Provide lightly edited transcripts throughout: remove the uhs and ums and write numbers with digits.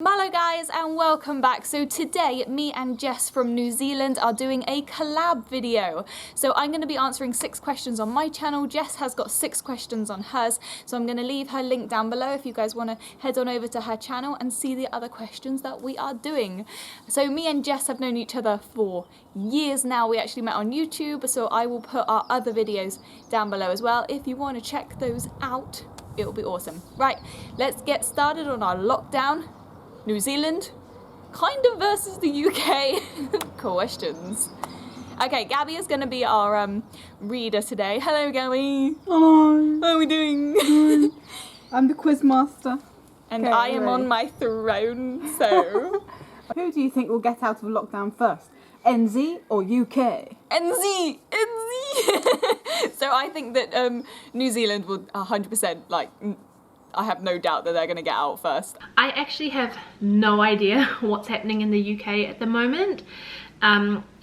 Hello guys and welcome back. So today me and Jess from New Zealand are doing a collab video. So I'm going to be answering 6 questions on my channel. Jess has got 6 questions on hers, so I'm going to leave her link down below if you guys want to head on over to her channel and see the other questions that we are doing. So me and Jess have known each other for years now. We actually met on YouTube, so I will put our other videos down below as well if you want to check those out. It'll be awesome. Right, let's get started on our lockdown New Zealand kind of versus the UK questions. Okay, Gabby is going to be our reader today. Hello, Gabby. Hello. How are we doing? I'm the quiz master. And Okay, I am ready? on my throne, so... Who do you think will get out of lockdown first? NZ or UK? NZ! NZ! So I think that New Zealand will 100%, like, I have no doubt that they're going to get out first. I actually have no idea what's happening in the UK at the moment.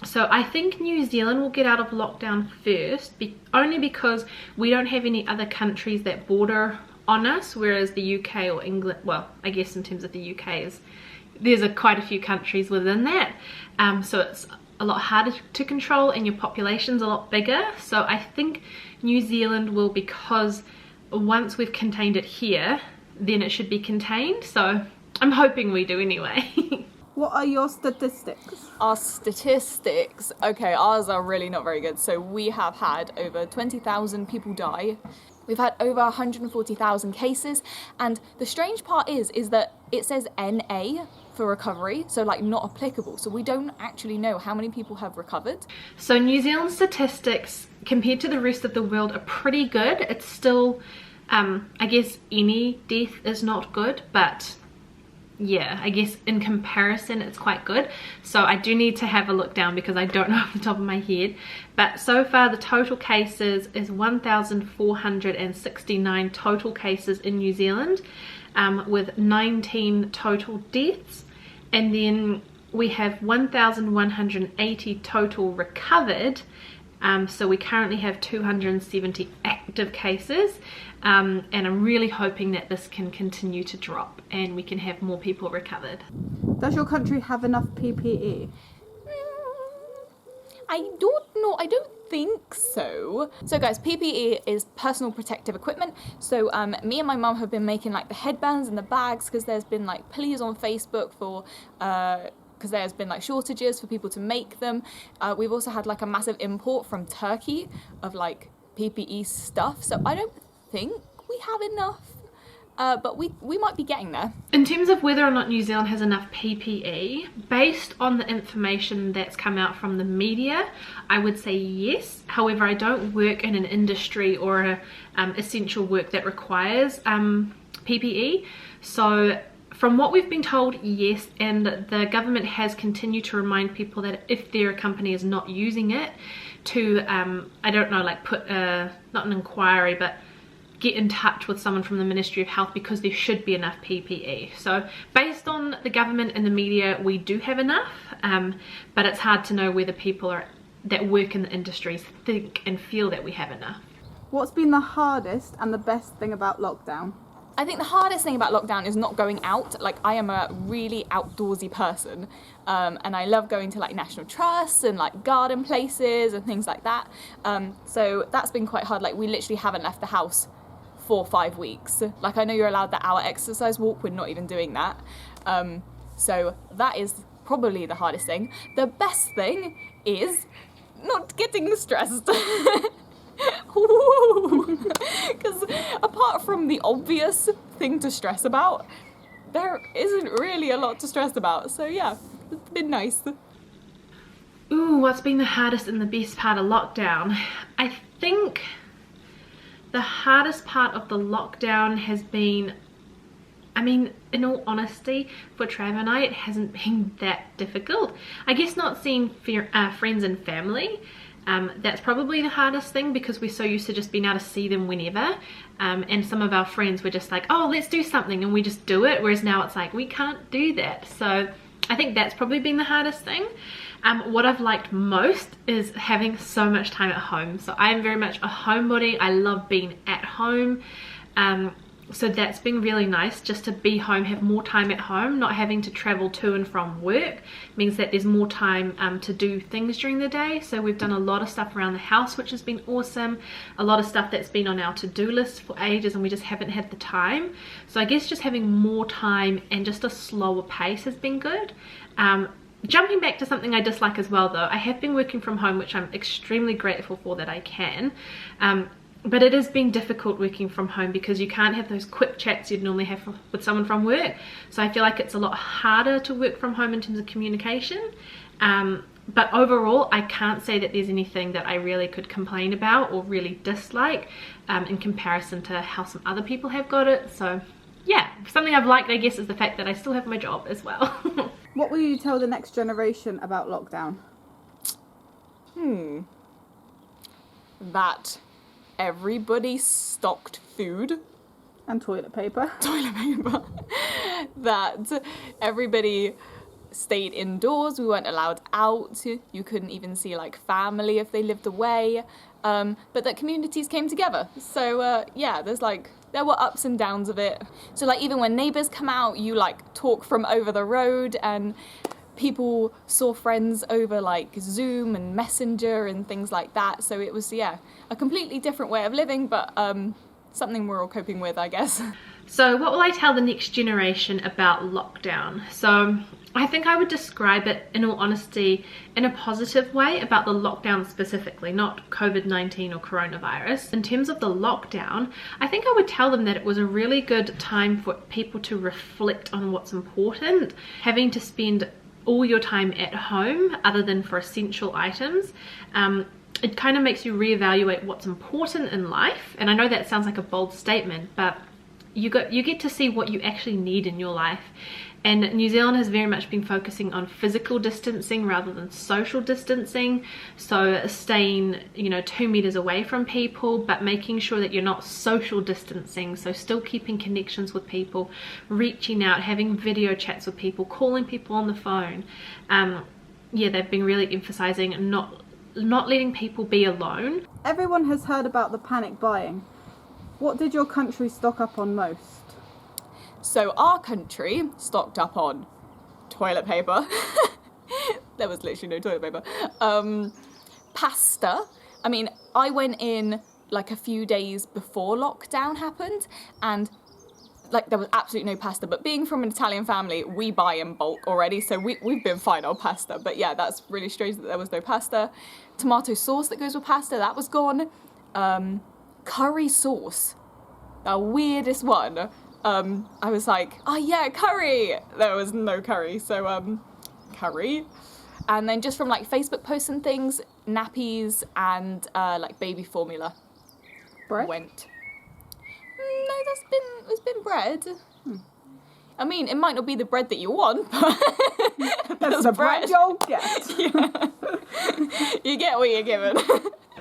So I think New Zealand will get out of lockdown first, only because we don't have any other countries that border on us, whereas the UK or England, well, I guess in terms of the UK, there's quite a few countries within that. So it's a lot harder to control and your population's a lot bigger. So I think New Zealand will, because once we've contained it here, then it should be contained. So I'm hoping we do anyway. What are your statistics? Our statistics, okay, ours are really not very good. So we have had over 20,000 people die. We've had over 140,000 cases, and the strange part is that it says NA for recovery, so like not applicable. So we don't actually know how many people have recovered. So New Zealand statistics compared to the rest of the world are pretty good. It's still, I guess any death is not good, but yeah, I guess in comparison it's quite good. So I do need to have a look down because I don't know off the top of my head. But so far the total cases is 1,469 total cases in New Zealand, with 19 total deaths. And then we have 1,180 total recovered. So we currently have 270 active cases, and I'm really hoping that this can continue to drop and we can have more people recovered. Does your country have enough PPE? I don't know, I don't think so. So guys, PPE is personal protective equipment. So me and my mum have been making like the headbands and the bags because there's been like pleas on Facebook for because there's been like shortages for people to make them. We've also had like a massive import from Turkey of like PPE stuff. So I don't think we have enough, but we might be getting there. In terms of whether or not New Zealand has enough PPE, based on the information that's come out from the media, I would say yes. However, I don't work in an industry or a essential work that requires PPE. So from what we've been told, yes, and the government has continued to remind people that if their company is not using it, to, I don't know, like put not an inquiry, but get in touch with someone from the Ministry of Health, because there should be enough PPE. So based on the government and the media, we do have enough, but it's hard to know whether people that work in the industries think and feel that we have enough. What's been the hardest and the best thing about lockdown? I think the hardest thing about lockdown is not going out. Like, I am a really outdoorsy person, and I love going to like national trusts and like garden places and things like that. So that's been quite hard. Like, we literally haven't left the house for 5 weeks. Like, I know you're allowed the hour exercise walk, we're not even doing that. So that is probably the hardest thing. The best thing is not getting stressed. Because apart from the obvious thing to stress about, there isn't really a lot to stress about. So yeah, it's been nice. Ooh, what's been the hardest and the best part of lockdown? I think the hardest part of the lockdown has been, I mean, in all honesty, for Trav and I, it hasn't been that difficult. I guess not seeing friends and family. That's probably the hardest thing, because we're so used to just being able to see them whenever, and some of our friends were just like, oh, let's do something, and we just do it, whereas now it's like we can't do that. So I think that's probably been the hardest thing. What I've liked most is having so much time at home. So I'm very much a homebody. I love being at home. So that's been really nice, just to be home, have more time at home, not having to travel to and from work means that there's more time to do things during the day. So we've done a lot of stuff around the house, which has been awesome. A lot of stuff that's been on our to-do list for ages and we just haven't had the time. So I guess just having more time and just a slower pace has been good. Jumping back to something I dislike as well though, I have been working from home, which I'm extremely grateful for that I can. But it has been difficult working from home because you can't have those quick chats you'd normally have with someone from work. So I feel like it's a lot harder to work from home in terms of communication. But overall, I can't say that there's anything that I really could complain about or really dislike in comparison to how some other people have got it. So yeah, something I've liked, I guess, is the fact that I still have my job as well. What will you tell the next generation about lockdown? That everybody stocked food. And toilet paper. That everybody stayed indoors. We weren't allowed out. You couldn't even see like family if they lived away. But that communities came together. So yeah, there were ups and downs of it. So like even when neighbors come out, you like talk from over the road, and people saw friends over like Zoom and Messenger and things like that. So it was, yeah, a completely different way of living, but something we're all coping with, I guess. So what will I tell the next generation about lockdown? So I think I would describe it, in all honesty, in a positive way about the lockdown specifically, not COVID-19 or coronavirus. In terms of the lockdown, I think I would tell them that it was a really good time for people to reflect on what's important. Having to spend all your time at home other than for essential items, it kind of makes you reevaluate what's important in life. And I know that sounds like a bold statement, but you get to see what you actually need in your life. And New Zealand has very much been focusing on physical distancing rather than social distancing. So staying, 2 meters away from people, but making sure that you're not social distancing. So still keeping connections with people, reaching out, having video chats with people, calling people on the phone. Yeah, they've been really emphasizing not letting people be alone. Everyone has heard about the panic buying. What did your country stock up on most? So our country stocked up on toilet paper. There was literally no toilet paper. Pasta. I mean, I went in like a few days before lockdown happened, and like there was absolutely no pasta. But being from an Italian family, we buy in bulk already, so we've been fine on pasta. But yeah, that's really strange that there was no pasta. Tomato sauce that goes with pasta, that was gone. Curry sauce, the weirdest one. I was like, oh yeah, curry. There was no curry, so curry. And then just from like Facebook posts and things, nappies and like baby formula. Bread? Went. No, it's been bread. I mean, it might not be the bread that you want, but That's the bread you'll get. Yeah. You get what you're given.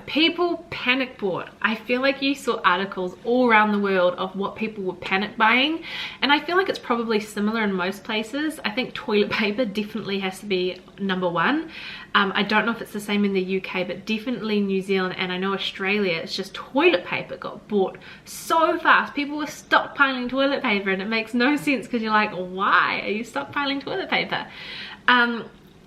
People panic bought. I feel like you saw articles all around the world of what people were panic buying, and I feel like it's probably similar in most places. I think toilet paper definitely has to be number one. I don't know if it's the same in the UK, but definitely New Zealand, and I know Australia, it's just toilet paper got bought so fast. People were stockpiling toilet paper, and it makes no sense because you're like, why are you stockpiling toilet paper?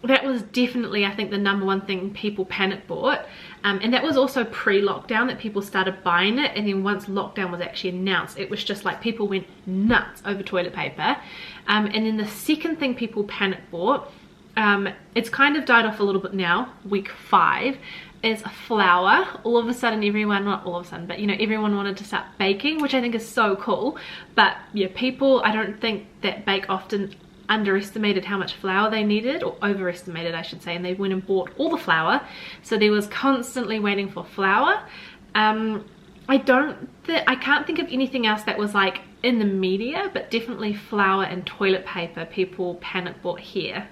That was definitely, I think, the number one thing people panic bought. And that was also pre-lockdown that people started buying it. And then once lockdown was actually announced, it was just like people went nuts over toilet paper. And then the second thing people panic bought, it's kind of died off a little bit now, week 5, is flour. All of a sudden everyone, not all of a sudden, but everyone wanted to start baking, which I think is so cool. But yeah, people, I don't think that bake often underestimated how much flour they needed, or overestimated I should say, and they went and bought all the flour. So there was constantly waiting for flour. I can't think of anything else that was like in the media, but definitely flour and toilet paper people panic bought here.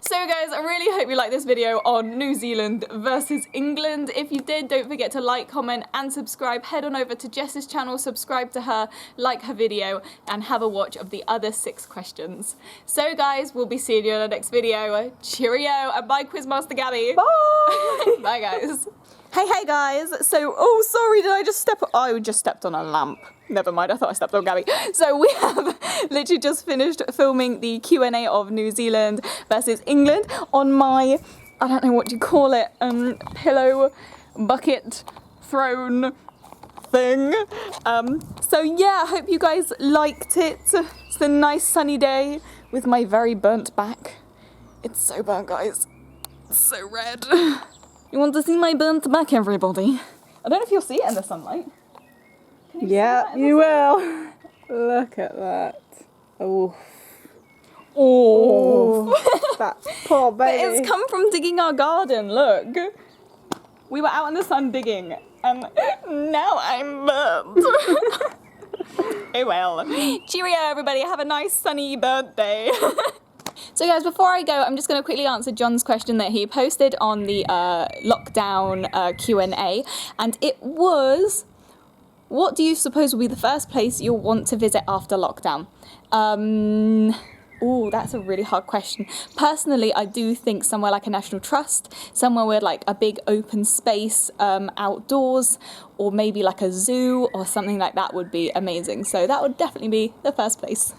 So guys, I really hope you liked this video on New Zealand versus England. If you did, don't forget to like, comment and subscribe. Head on over to Jess's channel, subscribe to her, like her video and have a watch of the other 6 questions. So guys, we'll be seeing you in the next video. Cheerio and bye Quizmaster Gabby. Bye! Bye guys. Hey guys, so, oh sorry, did I just I just stepped on a lamp. Never mind, I thought I stepped on Gabby. So we have literally just finished filming the Q&A of New Zealand versus England on my, I don't know what you call it, pillow, bucket, throne thing. So yeah, I hope you guys liked it. It's a nice sunny day with my very burnt back. It's so burnt, guys. It's so red. You want to see my burnt back, everybody? I don't know if you'll see it in the sunlight. Yeah, you will. Look at that. Oh. Oh. That poor baby. But it's come from digging our garden, look. We were out in the sun digging, and now I'm burnt. Oh well. Cheerio, everybody. Have a nice sunny birthday. So guys, before I go, I'm just going to quickly answer John's question that he posted on the lockdown Q&A, and it was, what do you suppose will be the first place you'll want to visit after lockdown? Oh, that's a really hard question. Personally, I do think somewhere like a National Trust, somewhere with like a big open space outdoors, or maybe like a zoo or something like that would be amazing. So that would definitely be the first place.